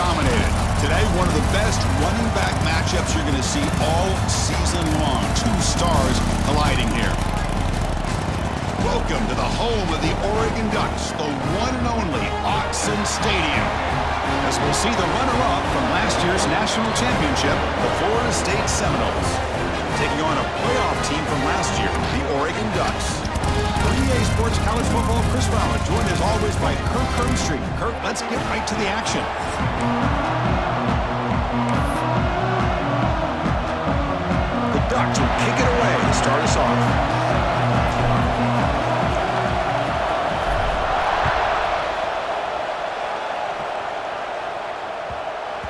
dominated. Today, one of the best running back matchups you're going to see all season long. Two stars colliding here. Welcome to the home of the Oregon Ducks, the one and only Autzen Stadium. As we'll see the runner-up from last year's national championship, the Florida State Seminoles, taking on a playoff team from last year, the Oregon Ducks. For EA Sports College Football, Chris Fowler, joined as always by Kirk Herbstreit. Kirk, let's get right to the action. The Ducks will kick it away to start us off.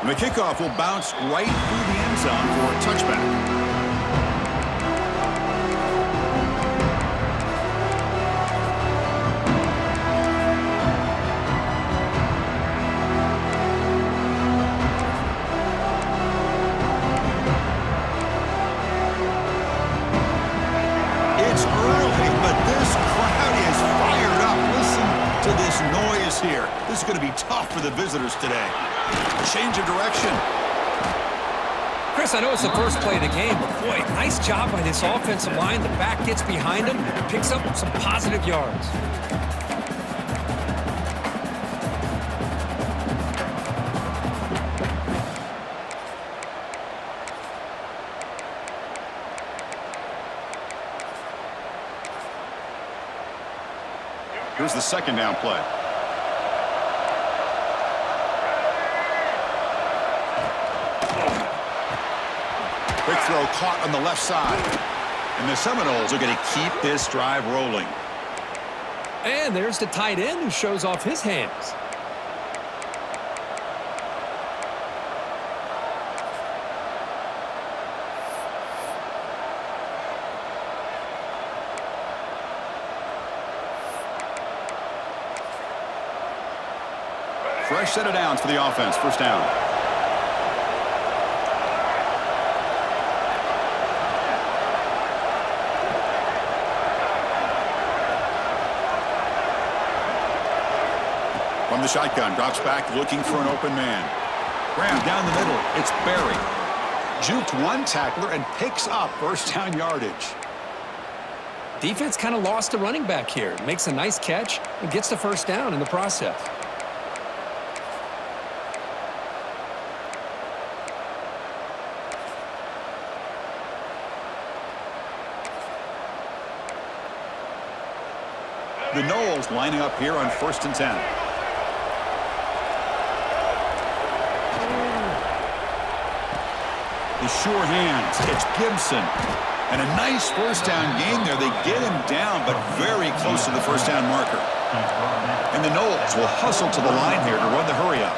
And the kickoff will bounce right through the end zone for a touchback. It's early, but this crowd is fired up. Listen to this noise here. This is going to be tough for the visitors today. Change of direction. Chris, I know it's the first play of the game, but boy, nice job by this offensive line. The back gets behind him, picks up some positive yards. Here's the second down play. Quick throw caught on the left side. And the Seminoles are going to keep this drive rolling. And there's the tight end who shows off his hands. Fresh set of downs for the offense. First down. From the shotgun, drops back looking for an open man. Graham down the middle. It's Berry. Juked one tackler and picks up first down yardage. Defense kind of lost the running back here. Makes a nice catch and gets the first down in the process. The Noles lining up here on 1st and 10. The sure hands. It's Gibson. And a nice first down gain there. They get him down, but very close to the first down marker. And the Noles will hustle to the line here to run the hurry up.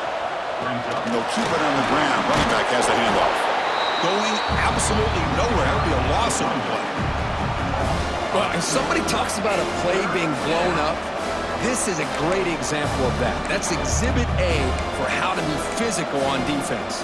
And they'll keep it on the ground. Running back has the handoff. Going absolutely nowhere. It'll be a loss on the play. Well, if somebody talks about a play being blown up, this is a great example of that. That's exhibit A for how to be physical on defense.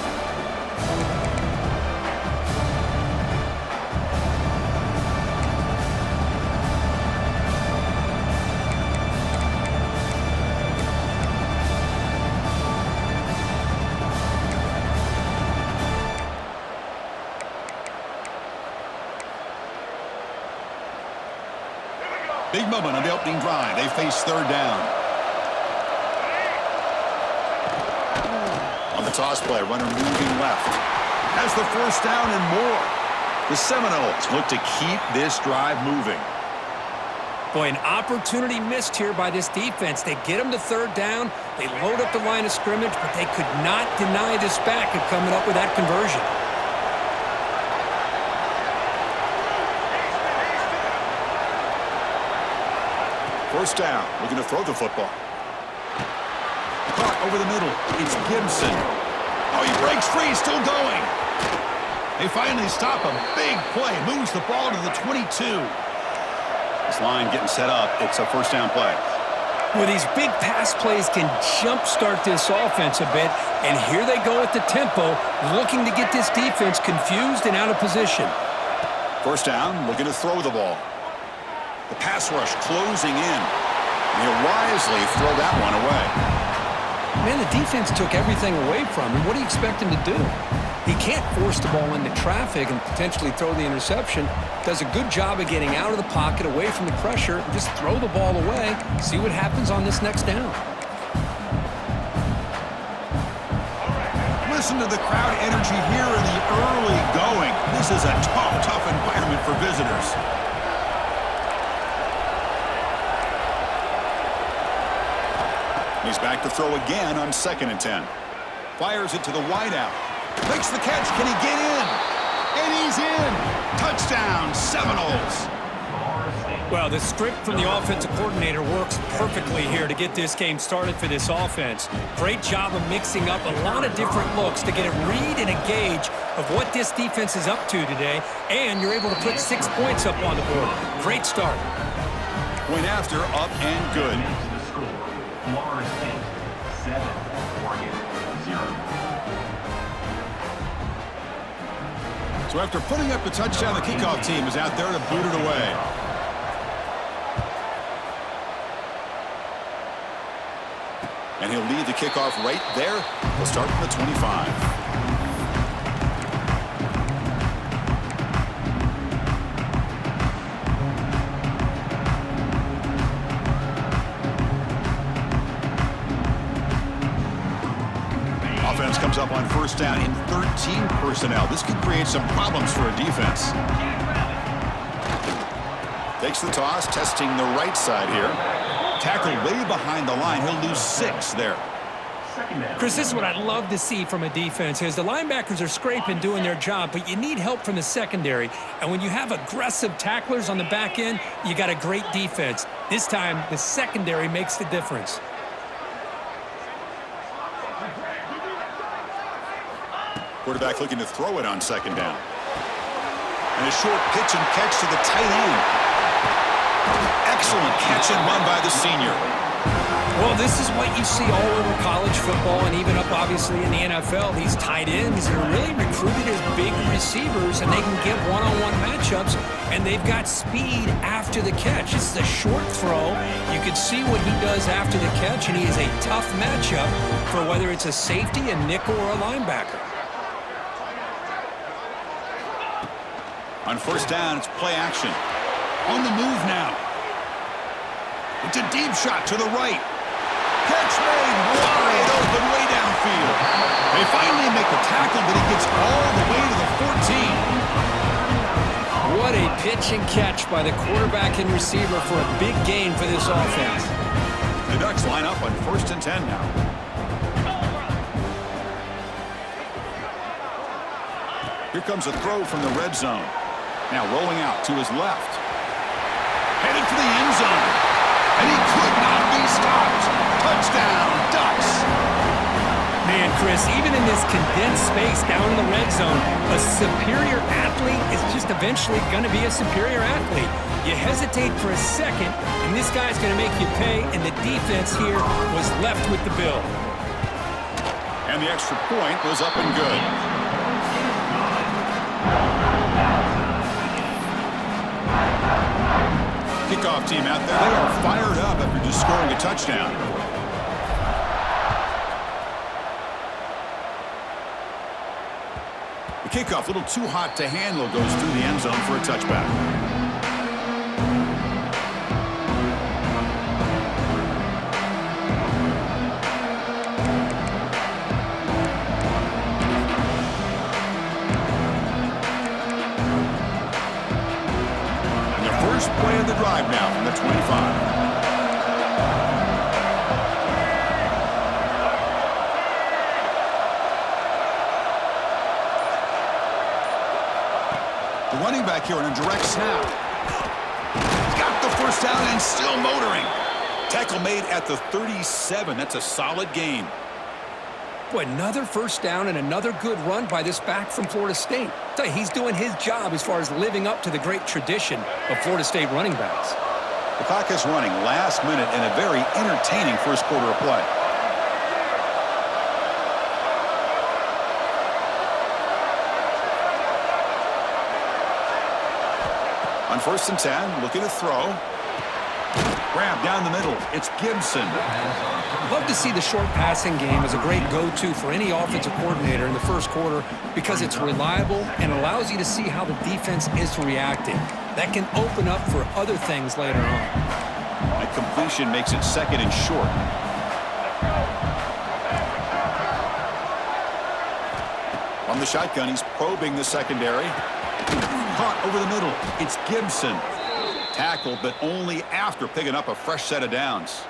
Big moment on the opening drive. They face third down. On the toss play, runner moving left. Has the first down and more. The Seminoles look to keep this drive moving. Boy, an opportunity missed here by this defense. They get them to third down. They load up the line of scrimmage, but they could not deny this back of coming up with that conversion. First down, looking to throw the football. Caught over the middle. It's Gibson. Oh, he breaks free, still going. They finally stop him. Big play, moves the ball to the 22. This line getting set up. It's a first down play. Well, these big pass plays can jumpstart this offense a bit, and here they go at the tempo, looking to get this defense confused and out of position. First down, looking to throw the ball. The pass rush closing in. And he'll wisely throw that one away. Man, the defense took everything away from him. What do you expect him to do? He can't force the ball into traffic and potentially throw the interception. Does a good job of getting out of the pocket, away from the pressure, and just throw the ball away. See what happens on this next down. Listen to the crowd energy here in the early going. This is a tough environment for visitors. He's back to throw again on 2nd and 10. Fires it to the wideout. Makes the catch. Can he get in? And he's in. Touchdown, Seminoles. Well, the script from the offensive coordinator works perfectly here to get this game started for this offense. Great job of mixing up a lot of different looks to get a read and a gauge of what this defense is up to today, and you're able to put 6 points up on the board. Great start. Point after, up and good. Florida State 7, Oregon 0. So after putting up the touchdown, the kickoff team is out there to boot it away. And he'll lead the kickoff right there. He'll start from the 25. Offense comes up on 1st down in 13 personnel. This could create some problems for a defense. Takes the toss, testing the right side here. Tackle way behind the line. He'll lose 6 there. Chris, this is what I'd love to see from a defense is the linebackers are scraping, doing their job, but you need help from the secondary. And when you have aggressive tacklers on the back end, you got a great defense. This time, the secondary makes the difference. Quarterback looking to throw it on 2nd down. And a short pitch and catch to the tight end. Excellent catch and run by the senior. Well, this is what you see all over college football and even up, obviously, in the NFL. These tight ends that are really recruited as big receivers, and they can get one-on-one matchups, and they've got speed after the catch. This is a short throw. You can see what he does after the catch, and he is a tough matchup for whether it's a safety, a nickel, or a linebacker. On 1st down, it's play action. On the move now. It's a deep shot to the right. Catch made wide open way downfield. They finally make the tackle, but he gets all the way to the 14. What a pitch and catch by the quarterback and receiver for a big gain for this offense. The Ducks line up on 1st and 10 now. Here comes a throw from the red zone. Now rolling out to his left. Headed for the end zone. And he could not be stopped. Touchdown, Ducks. Man, Chris, even in this condensed space down in the red zone, a superior athlete is just eventually going to be a superior athlete. You hesitate for a second, and this guy's going to make you pay, and the defense here was left with the bill. And the extra point was up and good. Kickoff team out there. They are fired up after just scoring a touchdown. The kickoff, a little too hot to handle, goes through the end zone for a touchback. First play of the drive now from the 25. The running back here on a direct snap. Got the first down and still motoring. Tackle made at the 37. That's a solid gain. Boy, another first down and another good run by this back from Florida State. I tell you, he's doing his job as far as living up to the great tradition of Florida State running backs. The clock is running last minute in a very entertaining first quarter of play. On 1st and 10, looking to throw. Grab down the middle. It's Gibson. Love to see the short passing game as a great go-to for any offensive coordinator in the first quarter because it's reliable and allows you to see how the defense is reacting. That can open up for other things later on. A completion makes it second and short. From the shotgun, he's probing the secondary. Caught over the middle. It's Gibson. Tackled, but only after picking up a fresh set of downs.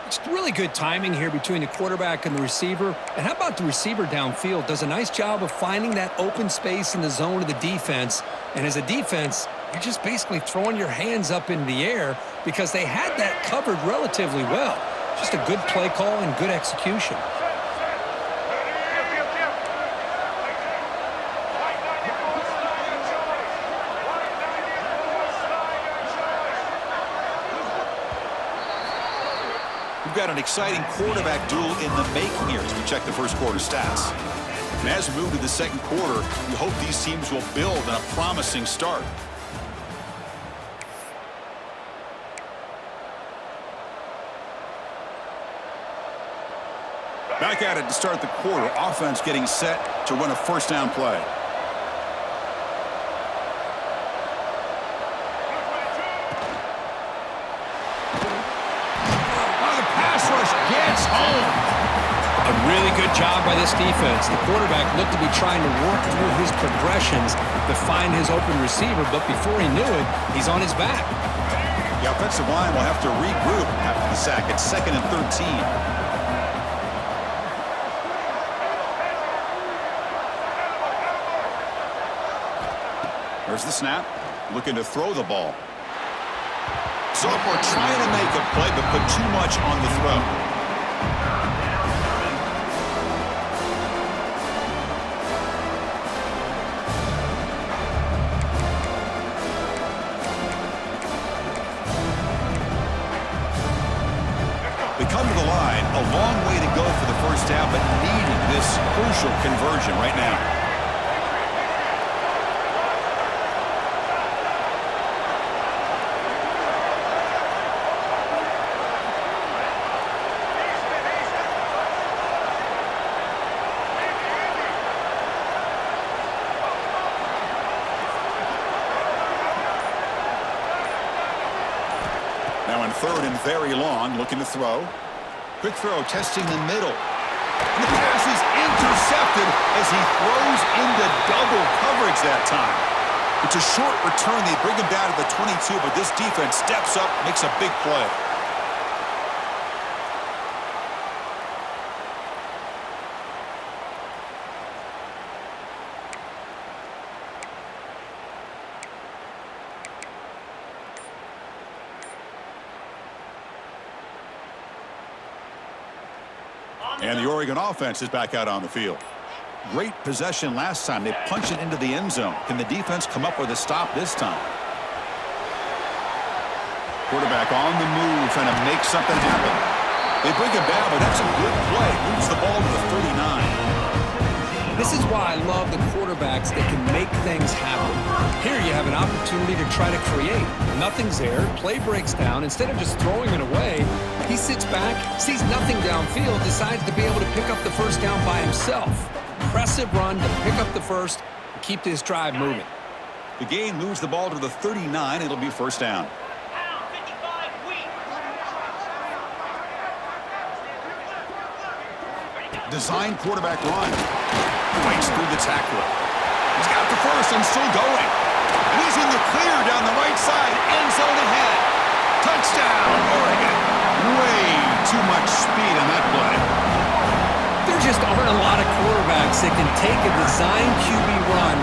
It's really good timing here between the quarterback and the receiver. And how about the receiver downfield? Does a nice job of finding that open space in the zone of the defense. And as a defense, you're just basically throwing your hands up in the air because they had that covered relatively well. Just a good play call and good execution. We've got an exciting quarterback duel in the making here as we check the first quarter stats. And as we move to the second quarter, we hope these teams will build on a promising start. Back at it to start the quarter. Offense getting set to run a first down play. A really good job by this defense. The quarterback looked to be trying to work through his progressions to find his open receiver, but before he knew it, he's on his back. The offensive line will have to regroup after the sack. It's second and 13. There's the snap. Looking to throw the ball. Sophomore trying to make a play, but put too much on the throw. They come to the line, a long way to go for the first down, but needing this crucial conversion right now. Now in third and very long, looking to throw. Quick throw, testing the middle. And the pass is intercepted as he throws into double coverage that time. It's a short return. They bring him down to the 22, but this defense steps up, makes a big play. And the Oregon offense is back out on the field. Great possession last time. They punch it into the end zone. Can the defense come up with a stop this time? Quarterback on the move, trying to make something happen. They bring him down, but that's a good play. Moves the ball to the 39. This is why I love the quarterbacks that can make things happen. Here you have an opportunity to try to create. Nothing's there. Play breaks down. Instead of just throwing it away, he sits back, sees nothing downfield, decides to be able to pick up the first down by himself. Impressive run to pick up the first and keep this drive moving. The gain moves the ball to the 39. It'll be first down. Design quarterback run. Fights through the tackler. He's got the first and still going. And he's in the clear down the right side. End zone ahead. Touchdown, Oregon. Way too much speed on that play. There just aren't a lot of quarterbacks that can take a design QB run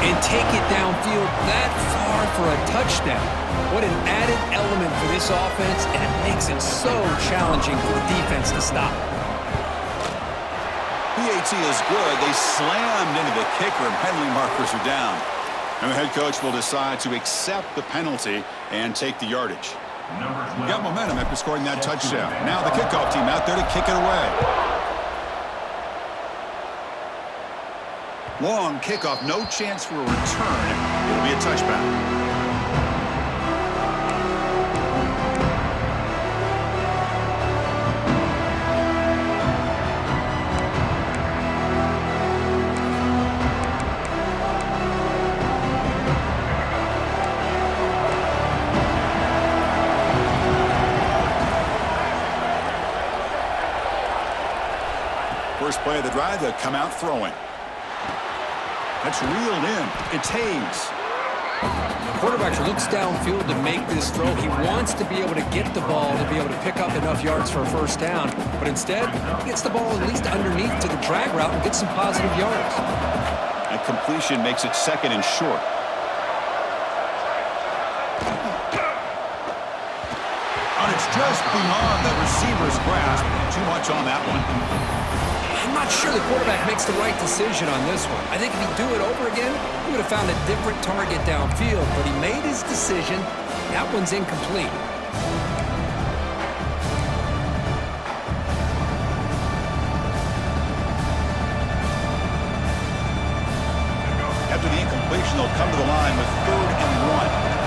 and take it downfield that far for a touchdown. What an added element for this offense, and it makes it so challenging for the defense to stop. PAT is good. They slammed into the kicker, and penalty markers are down. And the head coach will decide to accept the penalty and take the yardage. We got momentum after scoring that touchdown. Now the kickoff team out there to kick it away. Long kickoff, no chance for a return. It'll be a touchback. First play of the drive, they'll come out throwing. That's reeled in. It's Hayes. The quarterback looks downfield to make this throw. He wants to be able to get the ball to be able to pick up enough yards for a first down, but instead, he gets the ball at least underneath to the drag route and gets some positive yards. That completion makes it second and short. And it's just beyond the receiver's grasp. Too much on that one. I'm not sure the quarterback makes the right decision on this one. I think if he'd do it over again, he would have found a different target downfield, but he made his decision. That one's incomplete. After the incompletion, they'll come to the line with 3rd and 1.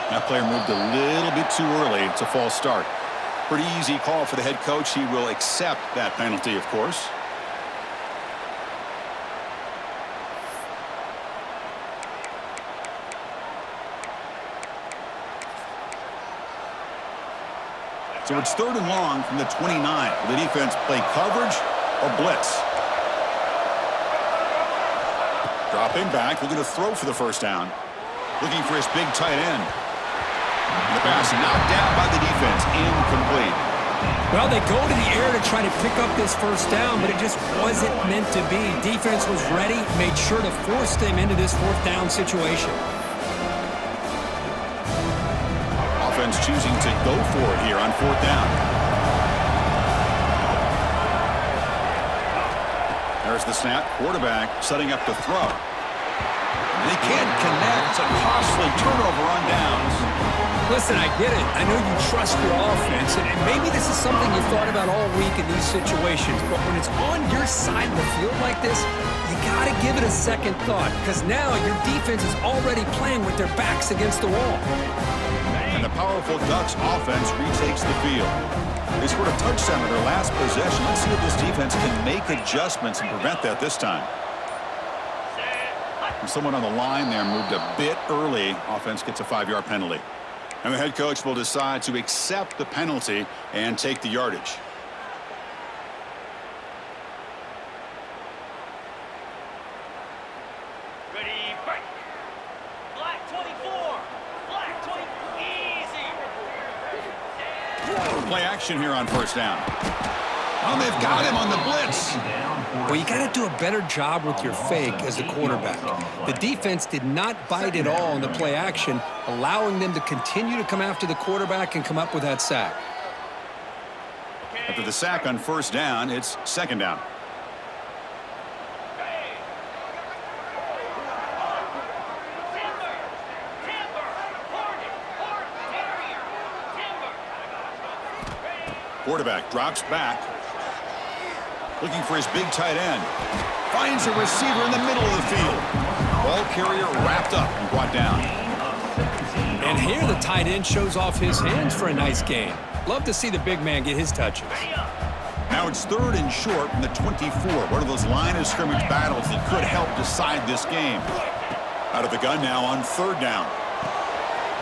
That player moved a little bit too early. It's a false start. Pretty easy call for the head coach. He will accept that penalty, of course. So it's 3rd and long from the 29. Will the defense play coverage or blitz? Dropping back, looking to throw for the first down. Looking for his big tight end. And the pass knocked down by the defense. Incomplete. Well, they go to the air to try to pick up this first down, but it just wasn't meant to be. Defense was ready, made sure to force them into this 4th down situation. Offense choosing to go for it here on 4th down. There's the snap. Quarterback setting up the throw. And they can't connect. It's a costly turnover on downs. Listen, I get it. I know you trust your offense, and maybe this is something you thought about all week in these situations, but when it's on your side of the field like this, you got to give it a second thought, because now your defense is already playing with their backs against the wall. And the powerful Ducks offense retakes the field. They scored a touchdown in their last possession. Let's see if this defense can make adjustments and prevent that this time. And someone on the line there moved a bit early. Offense gets a 5-yard penalty. And the head coach will decide to accept the penalty and take the yardage. Ready, break. Black 24. Black 24. Easy. Play action here on first down. Oh, they've got him on the blitz. Well, you got to do a better job with your fake as the quarterback. The defense did not bite at all in the play action, allowing them to continue to come after the quarterback and come up with that sack. After the sack on first down, it's 2nd down. Quarterback drops back. Looking for his big tight end. Finds a receiver in the middle of the field. Ball carrier wrapped up and brought down. And here the tight end shows off his hands for a nice gain. Love to see the big man get his touches. Now it's 3rd and short from the 24. One of those line of scrimmage battles that could help decide this game. Out of the gun now on 3rd down.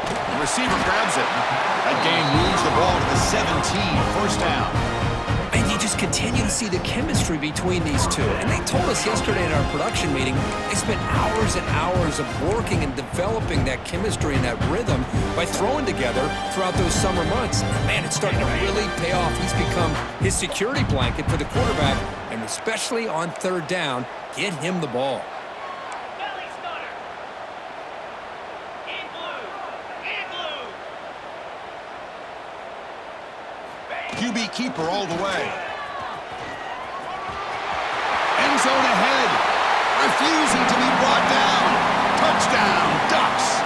The receiver grabs it. That gain moves the ball to the 17. First down. And you just continue to see the chemistry between these two. And they told us yesterday in our production meeting, they spent hours and hours of working and developing that chemistry and that rhythm by throwing together throughout those summer months. And man, it's starting to really pay off. He's become his security blanket for the quarterback, and especially on 3rd down, get him the ball. Belly stunner. In blue. In blue. QB keeper all the way. End zone ahead. Refusing to be brought down. Touchdown, Ducks.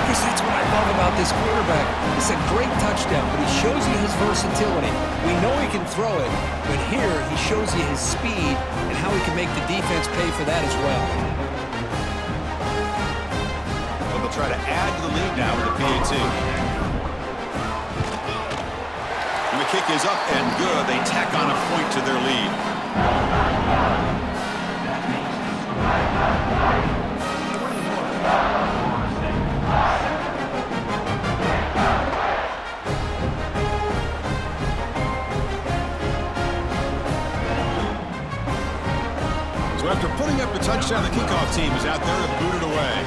Chris, that's what I love about this quarterback. It's a great touchdown, but he shows you his versatility. We know he can throw it, but here he shows you his speed and how he can make the defense pay for that as well. So they'll try to add to the lead now with the PAT. And the kick is up and good. They tack on a point to their lead. So after putting up a touchdown, the kickoff team is out there to boot it away.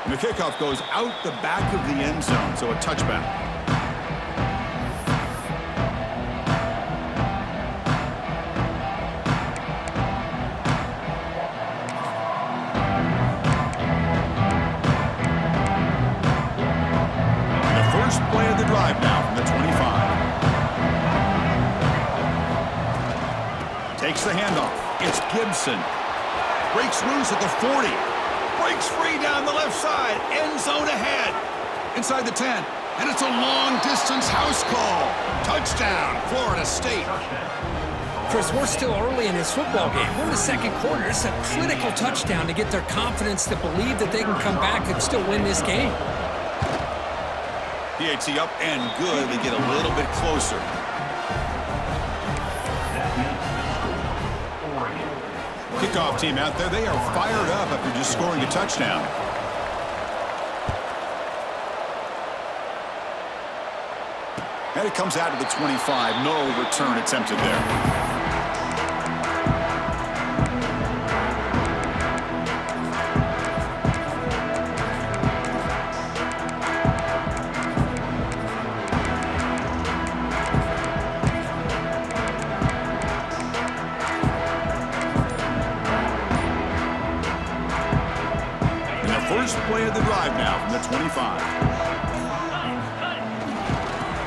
And the kickoff goes out the back of the end zone, so a touchback. Play of the drive now from the 25. Takes the handoff. It's Gibson. Breaks loose at the 40. Breaks free down the left side. End zone ahead. Inside the 10. And it's a long-distance house call. Touchdown, Florida State. Chris, we're still early in this football game. We're in the second quarter. It's a critical touchdown to get their confidence to believe that they can come back and still win this game. PAT up and good. They get a little bit closer. Kickoff team out there. They are fired up after just scoring a touchdown. And it comes out to the 25. No return attempted there. First play of the drive now from the 25.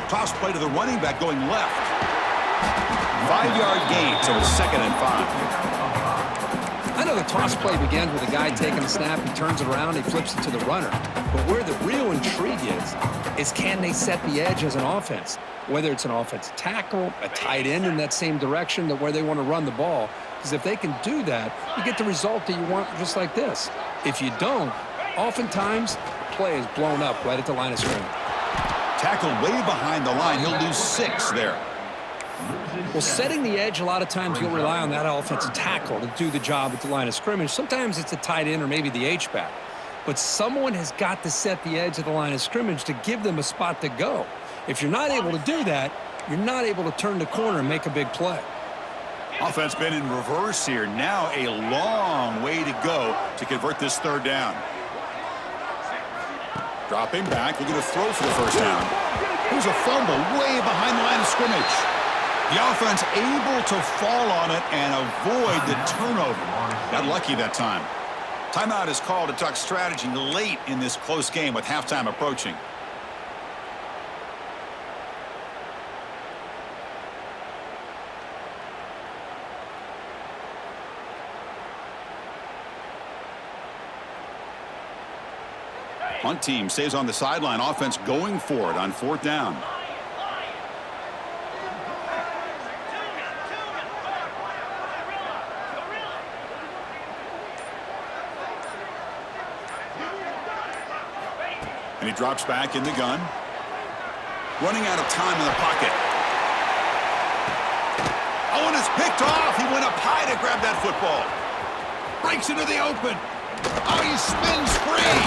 Toss play to the running back going left. 5-yard gain, so it's 2nd and 5. I know the toss play begins with a guy taking a snap, he turns it around, he flips it to the runner. But where the real intrigue is can they set the edge as an offense? Whether it's an offensive tackle, a tight end in that same direction that where they want to run the ball. Because if they can do that, you get the result that you want just like this. If you don't, oftentimes, the play is blown up right at the line of scrimmage. Tackle way behind the line. He'll lose 6 there. Well, setting the edge, a lot of times you'll rely on that offensive tackle to do the job at the line of scrimmage. Sometimes it's a tight end or maybe the H-back. But someone has got to set the edge of the line of scrimmage to give them a spot to go. If you're not able to do that, you're not able to turn the corner and make a big play. Offense been in reverse here. Now a long way to go to convert this 3rd down. Dropping back, looking to throw for the 1st down. Here's a fumble way behind the line of scrimmage. The offense able to fall on it and avoid the turnover. Got lucky that time. Timeout is called to talk strategy late in this close game with halftime approaching. Punt team stays on the sideline. Offense going for it on 4th down. And he drops back in the gun. Running out of time in the pocket. Oh, and it's picked off. He went up high to grab that football. Breaks into the open. Oh, he spins free.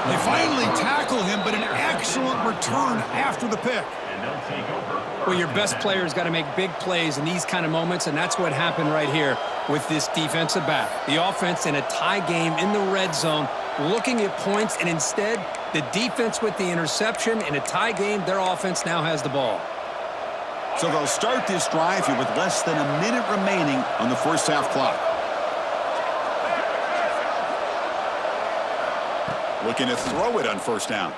They finally tackle him, but an excellent return after the pick. Well, your best player's got to make big plays in these kind of moments, and that's what happened right here with this defensive back. The offense in a tie game in the red zone, looking at points, and instead, the defense with the interception. In a tie game, their offense now has the ball. So they'll start this drive here with less than a minute remaining on the 1st half clock. Looking to throw it on 1st down.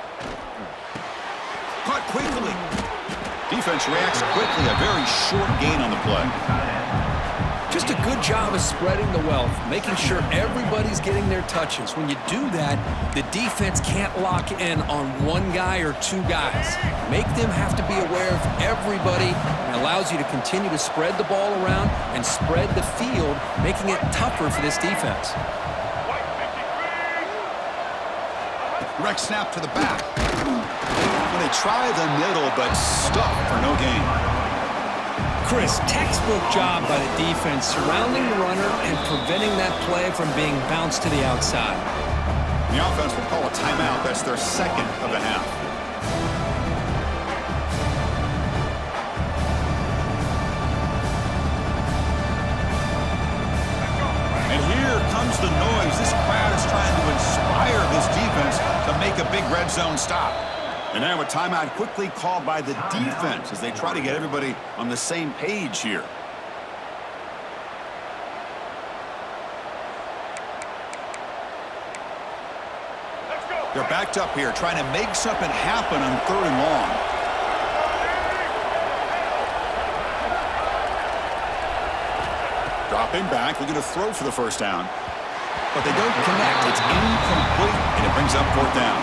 Caught quickly. Defense reacts quickly. A very short gain on the play. Just a good job of spreading the wealth, making sure everybody's getting their touches. When you do that, the defense can't lock in on one guy or two guys. Make them have to be aware of everybody, and allows you to continue to spread the ball around and spread the field, making it tougher for this defense. Direct snap to the back. Well, they try the middle, but stuck for no gain. Chris, textbook job by the defense surrounding the runner and preventing that play from being bounced to the outside. The offense will call a timeout. That's their second of the half. And here comes the noise. This crowd is trying to inspire this defense to make a big red zone stop. And now a timeout quickly called by the defense as they try to get everybody on the same page here. They're backed up here trying to make something happen on 3rd and long. Dropping back, looking to throw for the first down. But they don't connect. It's incomplete, and it brings up 4th down.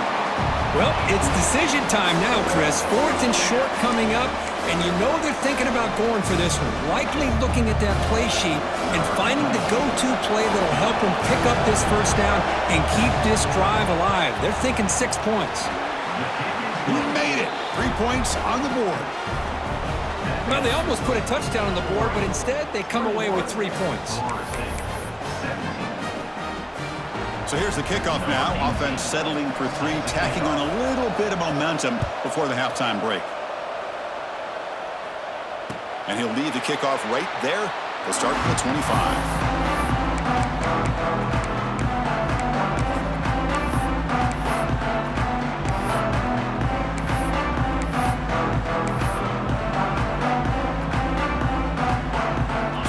Well, it's decision time now, Chris. 4th and short coming up, and you know they're thinking about going for this one. Likely looking at that play sheet and finding the go-to play that'll help them pick up this first down and keep this drive alive. They're thinking 6 points. We made it. 3 points on the board. Well, they almost put a touchdown on the board, but instead they come away with 3 points. So here's the kickoff now. Offense settling for 3, tacking on a little bit of momentum before the halftime break. And he'll lead the kickoff right there. They'll start from the 25.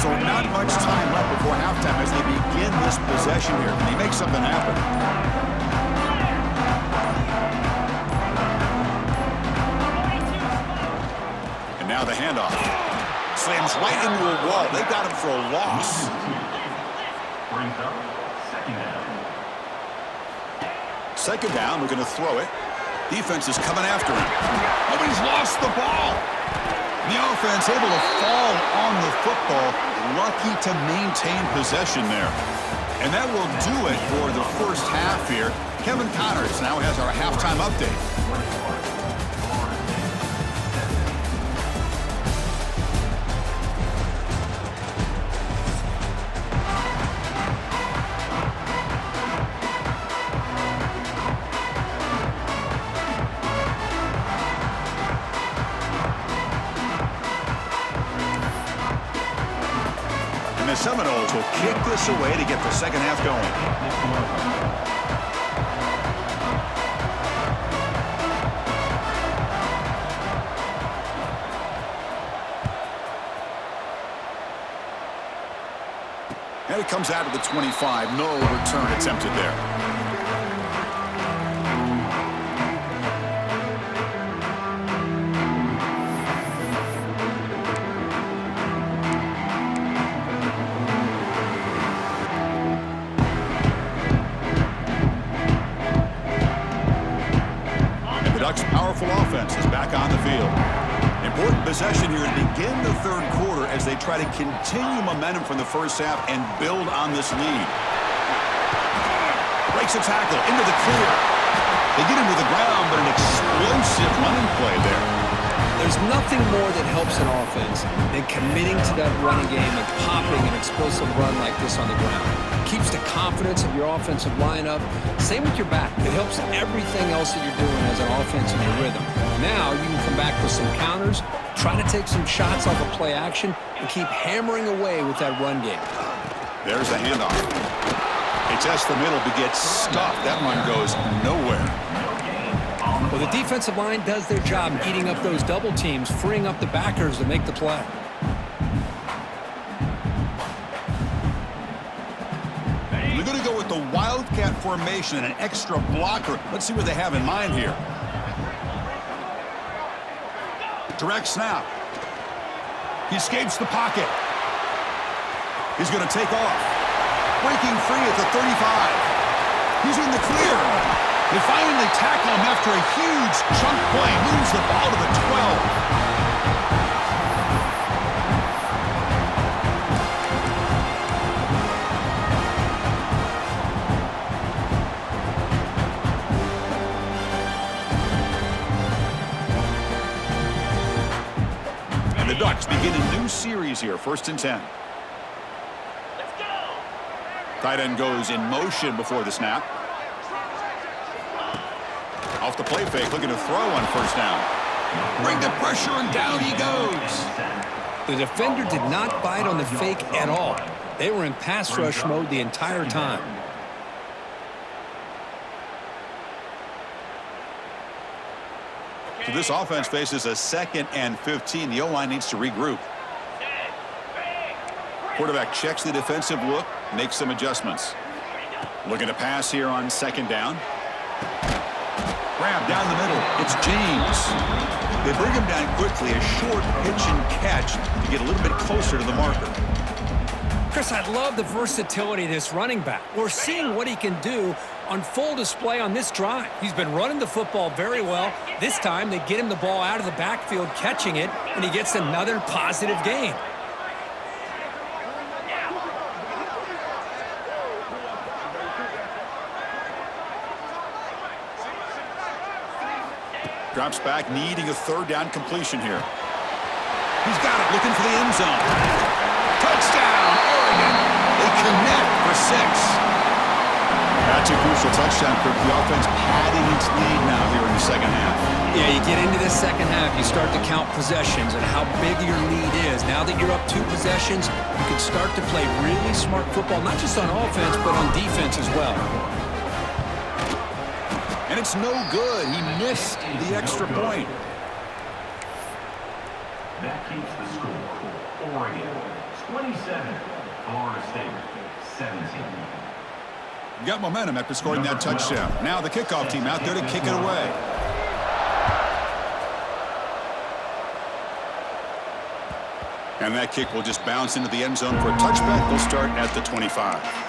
So not much time left before halftime as they begin this possession here. Can he make something happen? And now the handoff. Slams right into a wall. They got him for a loss. Brings up 2nd down. 2nd down, we're going to throw it. Defense is coming after him. Oh, but he's lost the ball. The offense able to fall on the football, lucky to maintain possession there. And that will do it for the first half here. Kevin Connors now has our halftime update. The Seminoles will kick this away to get the second half going. And it comes out of the 25. No return attempted there. Powerful offense is back on the field. Important possession here to begin the 3rd quarter as they try to continue momentum from the first half and build on this lead. Breaks a tackle into the clear. They get him to the ground, but an explosive running play there. There's nothing more that helps an offense than committing to that running game and popping an explosive run like this on the ground. Keeps the confidence of your offensive lineup. Same with your back. It helps everything else that you're doing as an offense in your rhythm. Now you can come back with some counters, try to take some shots off of play action, and keep hammering away with that run game. There's a handoff. They test the middle, but gets stuffed. That one goes nowhere. Well, the defensive line does their job eating up those double teams, freeing up the backers to make the play. They're going to go with the Wildcat formation and an extra blocker. Let's see what they have in mind here. Direct snap. He escapes the pocket. He's going to take off. Breaking free at the 35. He's in the clear. They finally tackle him after a huge chunk play. Moves the ball to the 12. The Ducks begin a new series here, 1st and 10. Let's go. Tight end goes in motion before the snap. Off the play fake, looking to throw on 1st down. Bring the pressure, and down he goes. The defender did not bite on the fake at all. They were in pass rush mode the entire time. So this offense faces a 2nd and 15. The O-line needs to regroup. Quarterback checks the defensive look, makes some adjustments. Looking to pass here on 2nd down. Grab down the middle. It's James. They bring him down quickly, a short pitch and catch to get a little bit closer to the marker. Chris, I love the versatility of this running back. We're seeing what he can do on full display on this drive. He's been running the football very well. This time, they get him the ball out of the backfield, catching it, and he gets another positive gain. Drops back, needing a 3rd down completion here. He's got it, looking for the end zone. Touchdown, Oregon. They connect for 6. That's a crucial touchdown, Kirk. The offense padding its lead now here in the 2nd half. Yeah, you get into the 2nd half, you start to count possessions and how big your lead is. Now that you're up 2 possessions, you can start to play really smart football, not just on offense, but on defense as well. And it's no good. He missed the extra point. That keeps the score. Oregon 27, Florida State 17. Got momentum after scoring that touchdown. Now the kickoff team out there to kick it away. And that kick will just bounce into the end zone for a touchback. They'll start at the 25.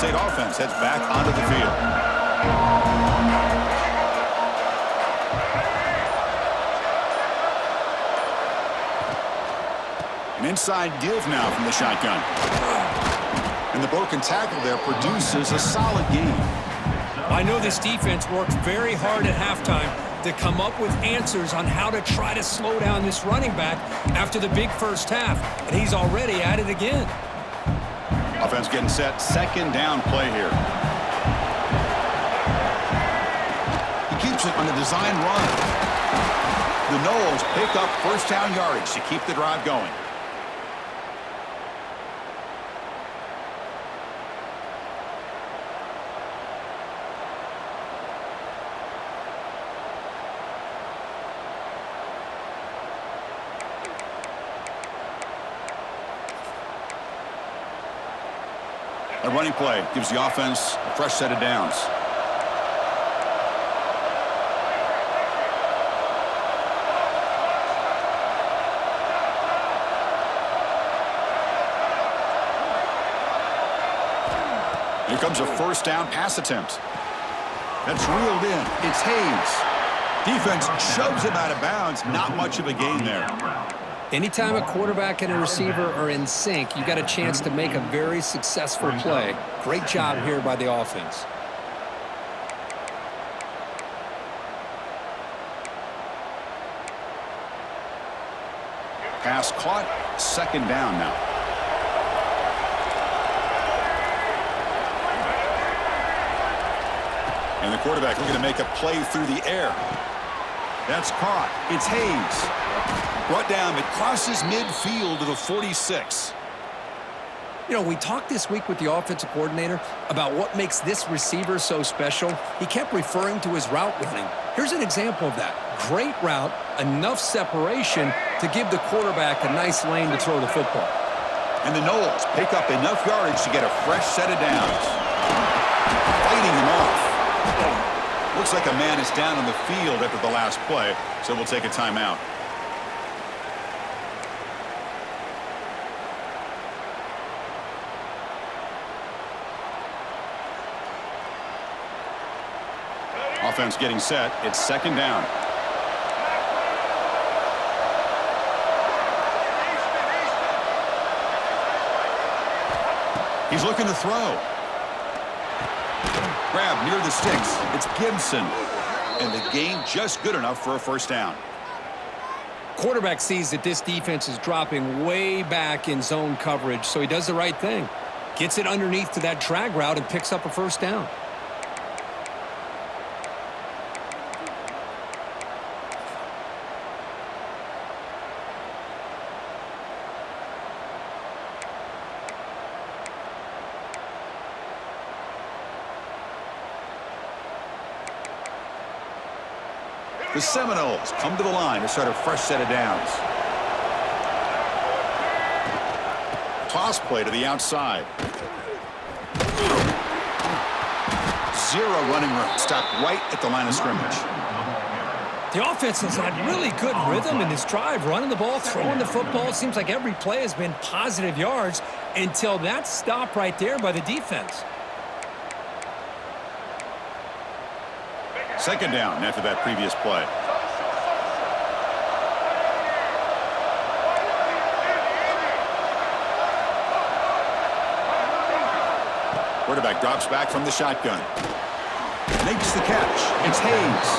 State offense heads back onto the field. An inside give now from the shotgun. And the broken tackle there produces a solid gain. I know this defense worked very hard at halftime to come up with answers on how to try to slow down this running back after the big first half, and he's already at it again. Offense getting set. 2nd down play here. He keeps it on the design run. The Noles pick up 1st down yardage to keep the drive going. A running play gives the offense a fresh set of downs. Here comes a 1st down pass attempt. That's reeled in. It's Hayes. Defense shoves him out of bounds. Not much of a gain there. Anytime a quarterback and a receiver are in sync, you got a chance to make a very successful play. Great job here by the offense. Pass caught. 2nd down now. And the quarterback looking to make a play through the air. That's caught. It's Hayes. Brought down. It crosses midfield to the 46. You know, we talked this week with the offensive coordinator about what makes this receiver so special. He kept referring to his route running. Here's an example of that. Great route, enough separation to give the quarterback a nice lane to throw the football. And the Noles pick up enough yardage to get a fresh set of downs. Fighting him off. Looks like a man is down on the field after the last play, so we'll take a timeout. Offense getting set. It's second down. He's looking to throw. Grab near the sticks. It's Gibson. And the gain just good enough for a first down. Quarterback sees that this defense is dropping way back in zone coverage, so he does the right thing. Gets it underneath to that drag route and picks up a first down. The Seminoles come to the line to start a fresh set of downs. Toss play to the outside. Zero running room. Stopped right at the line of scrimmage. The offense has had really good rhythm in this drive, running the ball, throwing the football. It seems like every play has been positive yards until that stop right there by the defense. Second down after that previous play. Quarterback drops back from the shotgun. Makes the catch. It's Hayes.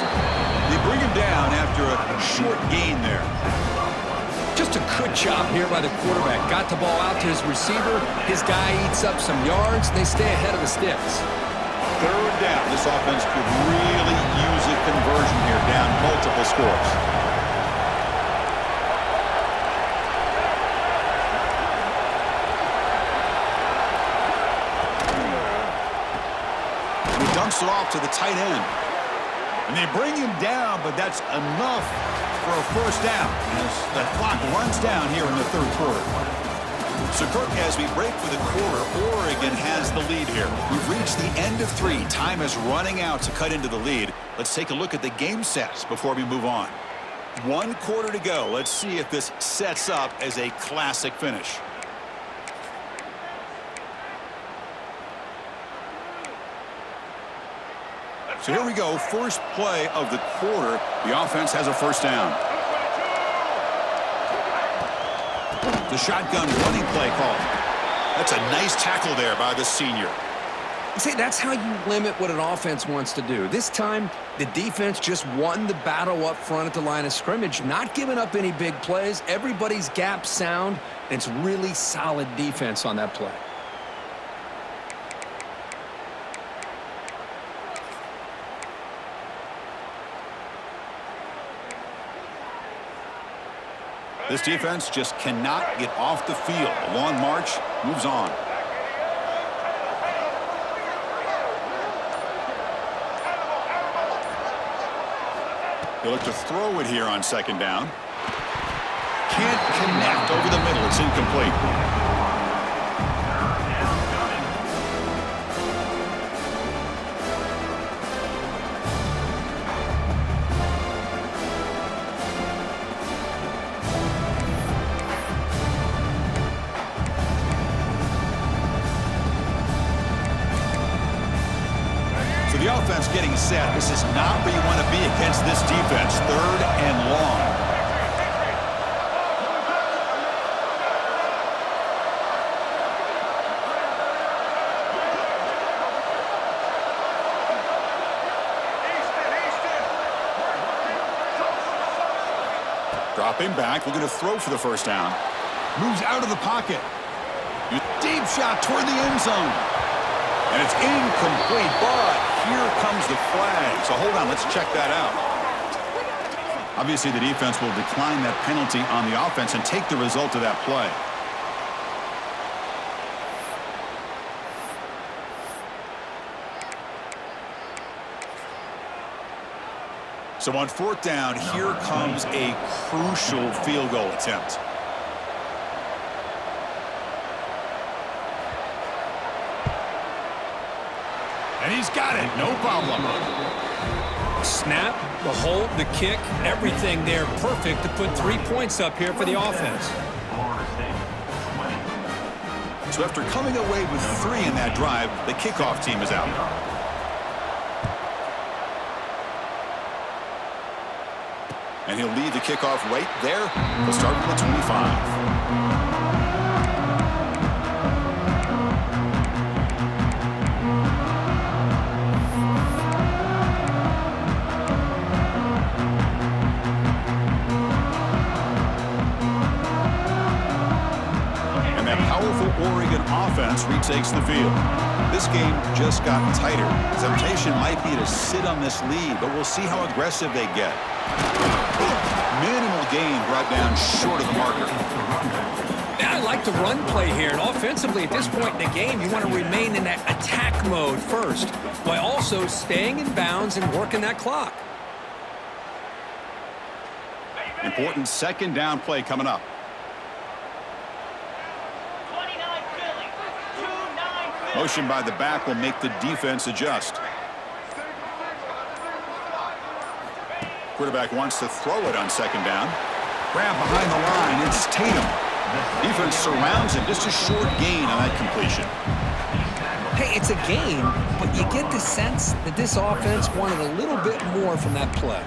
They bring him down after a short gain there. Just a good job here by the quarterback. Got the ball out to his receiver. His guy eats up some yards. They stay ahead of the sticks. Third down. This offense could really use a conversion here, down multiple scores. And he dumps it off to the tight end. And they bring him down, but that's enough for a first down as the clock runs down here in the third quarter. So, Kirk, as we break for the quarter, Oregon has the lead here. We've reached the end of 3. Time is running out to cut into the lead. Let's take a look at the game sets before we move on. 1 quarter to go. Let's see if this sets up as a classic finish. So here we go. First play of the quarter. The offense has a first down. The shotgun running play call. That's a nice tackle there by the senior. See, that's how you limit what an offense wants to do. This time, the defense just won the battle up front at the line of scrimmage, not giving up any big plays. Everybody's gap sound, and it's really solid defense on that play. This defense just cannot get off the field. The long march moves on. He'll look to throw it here on second down. Can't connect over the middle. It's incomplete. The offense getting set. This is not where you want to be against this defense. Third and long. Dropping back, looking to throw for the first down. Moves out of the pocket. Deep shot toward the end zone. And it's incomplete, but here comes the flag. So hold on, let's check that out. Obviously, the defense will decline that penalty on the offense and take the result of that play. So on fourth down, here comes a crucial field goal attempt. And he's got it, no problem. Snap, the hold, the kick, everything there perfect to put 3 points up here for the offense. Florida State, 20. So after coming away with 3 in that drive, the kickoff team is out. And he'll lead the kickoff right there. He'll start from the 25. And that powerful Oregon offense retakes the field. This game just got tighter. Temptation might be to sit on this lead, but we'll see how aggressive they get. Minimal gain brought down short of the marker. Yeah, I like the run play here. And offensively, at this point in the game, you want to remain in that attack mode first, while also staying in bounds and working that clock. Important second down play coming up. 29 Philly. 2-9 Philly. Motion by the back will make the defense adjust. Quarterback wants to throw it on second down. Grab behind the line. It's Tatum. Defense surrounds him. Just a short gain on that completion. Hey, it's a game, but you get the sense that this offense wanted a little bit more from that play.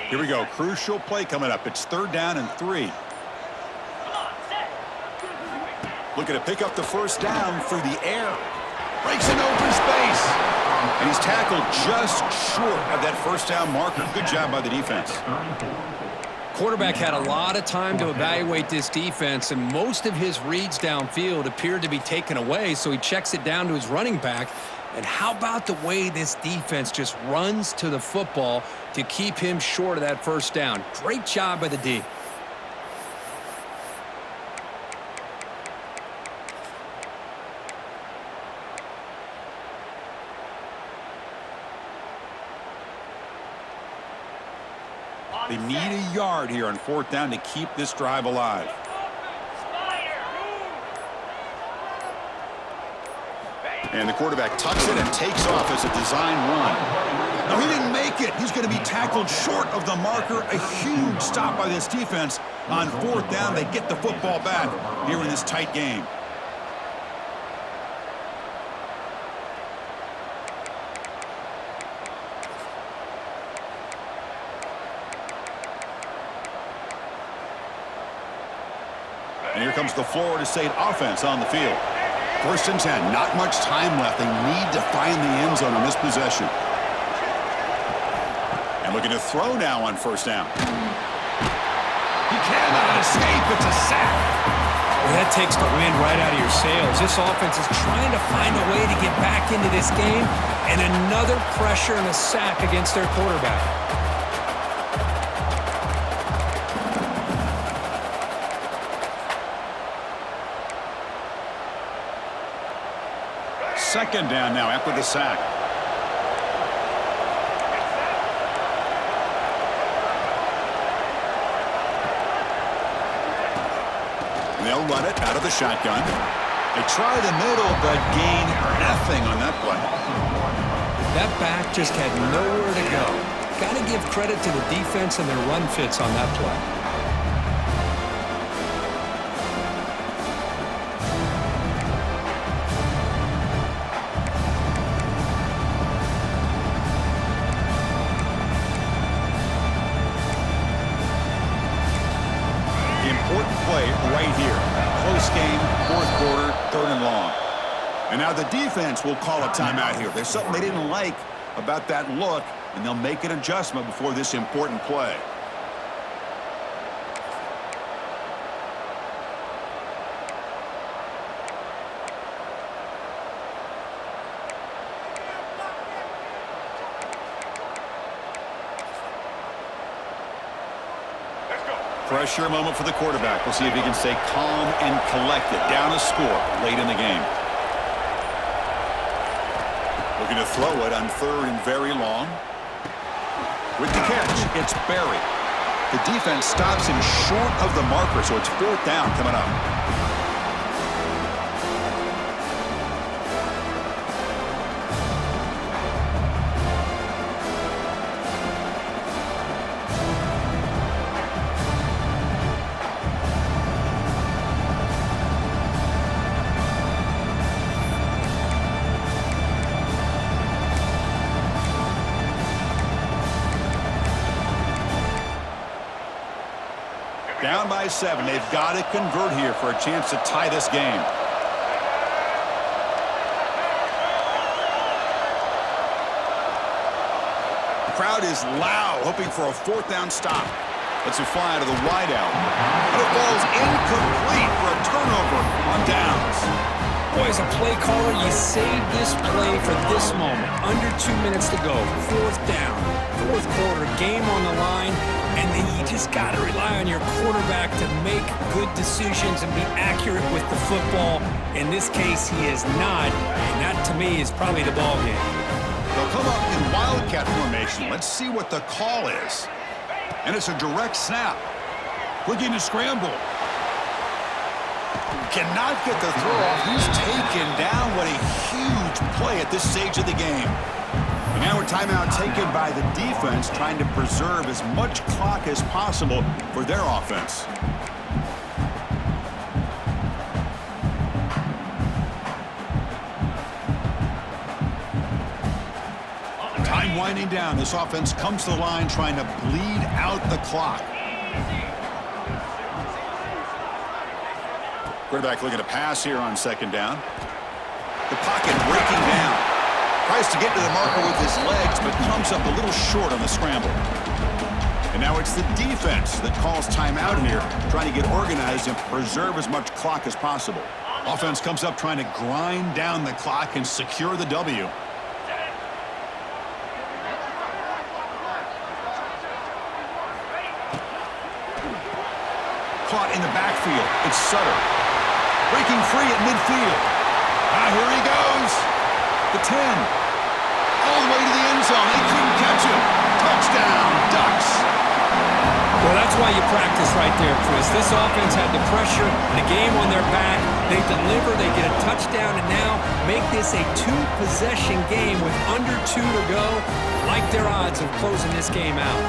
Here we go. Crucial play coming up. It's third down and 3. Come on, set. Looking to pick up the first down through the air. Breaks an open space. And he's tackled just short of that first down marker. Good job by the defense. Quarterback had a lot of time to evaluate this defense, and most of his reads downfield appeared to be taken away, so he checks it down to his running back. And how about the way this defense just runs to the football to keep him short of that first down? Great job by the D. They need a yard here on fourth down to keep this drive alive. And the quarterback tucks it and takes off as a design run. No, he didn't make it. He's going to be tackled short of the marker. A huge stop by this defense on fourth down. They get the football back here in this tight game. And here comes the Florida State offense on the field. First and 10, not much time left. They need to find the end zone on this possession. And looking to throw now on first down. He cannot escape. It's a sack. Well, that takes the wind right out of your sails. This offense is trying to find a way to get back into this game, and another pressure and a sack against their quarterback. Second down now after the sack. And they'll run it out of the shotgun. They try the middle, but gain nothing on that play. That back just had nowhere to go. Got to give credit to the defense and their run fits on that play. Right here. Close game, fourth quarter, third and long. And now the defense will call a timeout here. There's something they didn't like about that look, and they'll make an adjustment before this important play. Pressure moment for the quarterback. We'll see if he can stay calm and collected. Down a score late in the game. Looking to throw it on 3rd and very long. With the catch, it's Berry. The defense stops him short of the marker, so it's 4th down coming up. Down by 7. They've got to convert here for a chance to tie this game. The crowd is loud, hoping for a 4th down stop. Let's it fly to the wideout. And it falls incomplete for a turnover on downs. Boy, as a play caller, you saved this play for this moment. Under 2 minutes to go. 4th down. 4th quarter, game on the line. And then you just got to rely on your quarterback to make good decisions and be accurate with the football. In this case, he is not. And that, to me, is probably the ball game. They'll come up in wildcat formation. Let's see what the call is. And it's a direct snap. Looking to scramble. Cannot get the throw off. He's taken down. What a huge play at this stage of the game. And now a timeout taken by the defense, trying to preserve as much clock as possible for their offense. Time winding down. This offense comes to the line trying to bleed out the clock. Quarterback looking to pass here on 2nd down. The pocket breaking down. Tries to get to the marker with his legs, but comes up a little short on the scramble. And now it's the defense that calls timeout here, trying to get organized and preserve as much clock as possible. Offense comes up trying to grind down the clock and secure the W. Caught in the backfield. It's Sutter. Breaking free at midfield. Here he goes. The 10. All the way to the end zone. They couldn't catch him. Touchdown, Ducks. Well, that's why you practice right there, Chris. This offense had the pressure, the game on their back. They deliver, they get a touchdown, and now make this a 2-possession game with under 2 to go. Like their odds of closing this game out.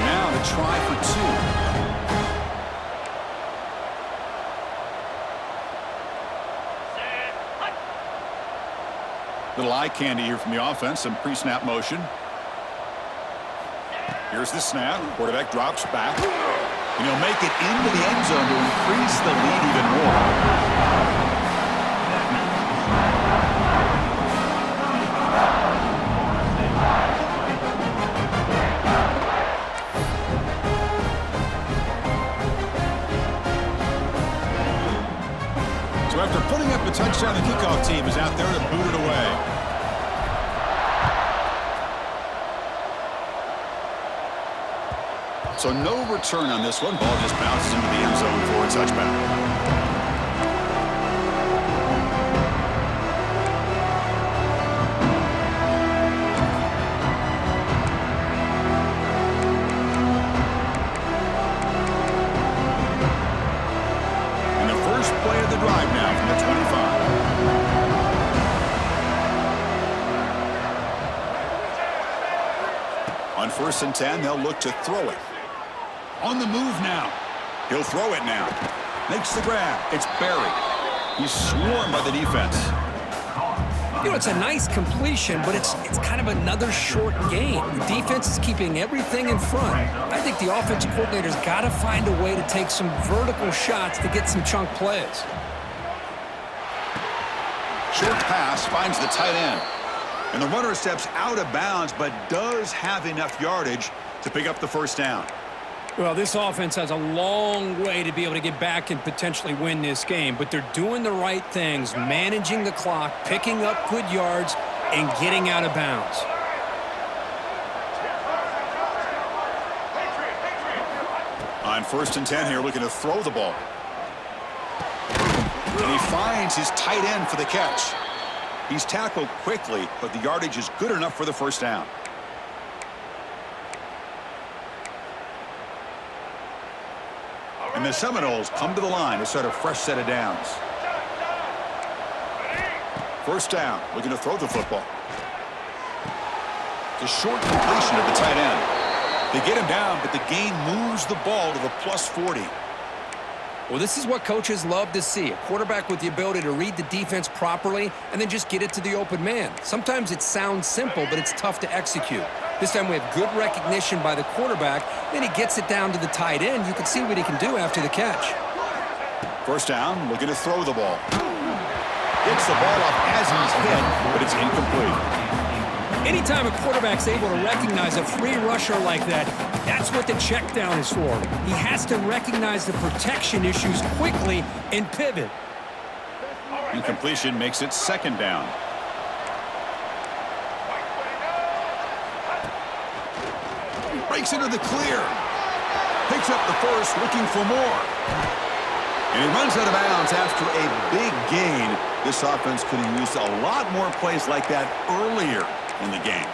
Now to try for 2. Little eye candy here from the offense, some pre-snap motion. Here's the snap. Quarterback drops back. And he'll make it into the end zone to increase the lead even more. So after putting up a touchdown, the kickoff team is out there to boot it away. So no return on this one. Ball just bounces into the end zone for a touchback. And the first play of the drive now from the 25. On 1st and 10, they'll look to throw it. On the move now. He'll throw it now. Makes the grab. It's Berry. He's swarmed by the defense. You know, it's a nice completion, but it's kind of another short game. The defense is keeping everything in front. I think the offensive coordinator's got to find a way to take some vertical shots to get some chunk plays. Short pass finds the tight end. And the runner steps out of bounds, but does have enough yardage to pick up the 1st down. Well, this offense has a long way to be able to get back and potentially win this game, but they're doing the right things, managing the clock, picking up good yards, and getting out of bounds. On 1st and 10 here, looking to throw the ball. And he finds his tight end for the catch. He's tackled quickly, but the yardage is good enough for the first down. And the Seminoles come to the line to start a fresh set of downs. First down, looking to throw the football. The short completion of the tight end. They get him down, but the gain moves the ball to the +40. Well, this is what coaches love to see. A quarterback with the ability to read the defense properly and then just get it to the open man. Sometimes it sounds simple, but it's tough to execute. This time we have good recognition by the quarterback. Then he gets it down to the tight end. You can see what he can do after the catch. First down, looking to throw the ball. Gets the ball off as he's hit, but it's incomplete. Anytime a quarterback's able to recognize a free rusher like that, that's what the check down is for. He has to recognize the protection issues quickly and pivot. Incompletion makes it second down. Breaks into the clear. Picks up the first, looking for more. And he runs out of bounds after a big gain. This offense could have used a lot more plays like that earlier in the game.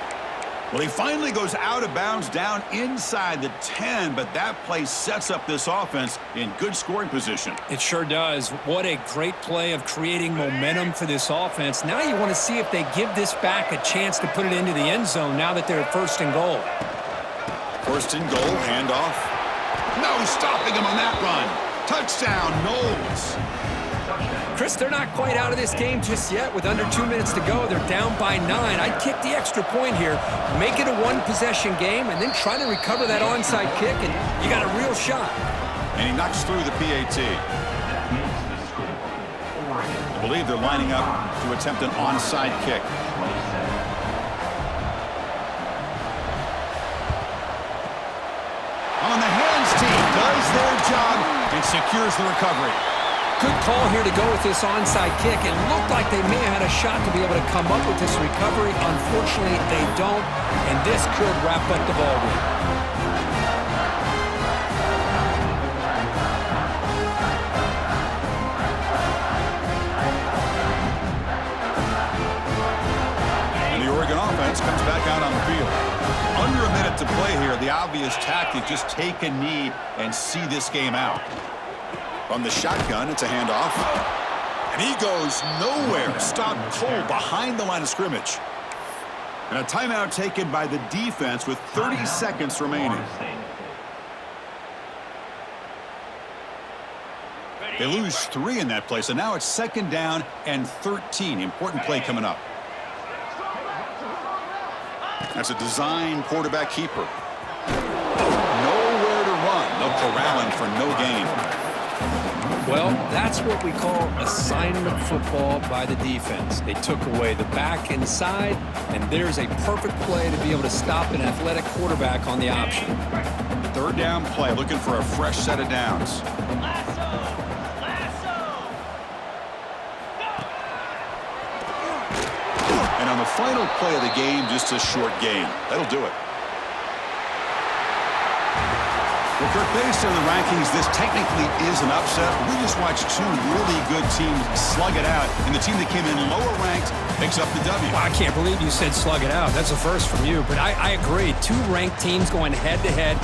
Well, he finally goes out of bounds down inside the 10, but that play sets up this offense in good scoring position. It sure does. What a great play of creating momentum for this offense. Now you want to see if they give this back a chance to put it into the end zone now that they're at 1st and goal. 1st and goal, handoff. No stopping him on that run. Touchdown, Noles. Chris, they're not quite out of this game just yet. With under 2 minutes to go, they're down by 9. I'd kick the extra point here, make it a one-possession game, and then try to recover that onside kick, and you got a real shot. And he knocks through the PAT. I believe they're lining up to attempt an onside kick. On the hands team, does their job and secures the recovery. Good call here to go with this onside kick. It looked like they may have had a shot to be able to come up with this recovery. Unfortunately, they don't, and this could wrap up the ball game. And the Oregon offense comes back out on the field. Under a minute to play here, the obvious tactic, just take a knee and see this game out. From the shotgun, it's a handoff. And he goes nowhere. Stopped cold behind the line of scrimmage. And a timeout taken by the defense with 30 seconds remaining. They lose 3 in that play, so now it's 2nd down and 13. Important play coming up. That's a design quarterback keeper. Nowhere to run. No corralling for no gain. Well, that's what we call assignment football by the defense. They took away the back inside, and there's a perfect play to be able to stop an athletic quarterback on the option. 3rd down play, looking for a fresh set of downs. And on the final play of the game, just a short gain. That'll do it. Well, Kirk, based on the rankings, this technically is an upset. We just watched 2 really good teams slug it out, and the team that came in lower ranked picks up the W. Well, I can't believe you said slug it out. That's a first from you, but I agree. 2 ranked teams going head-to-head.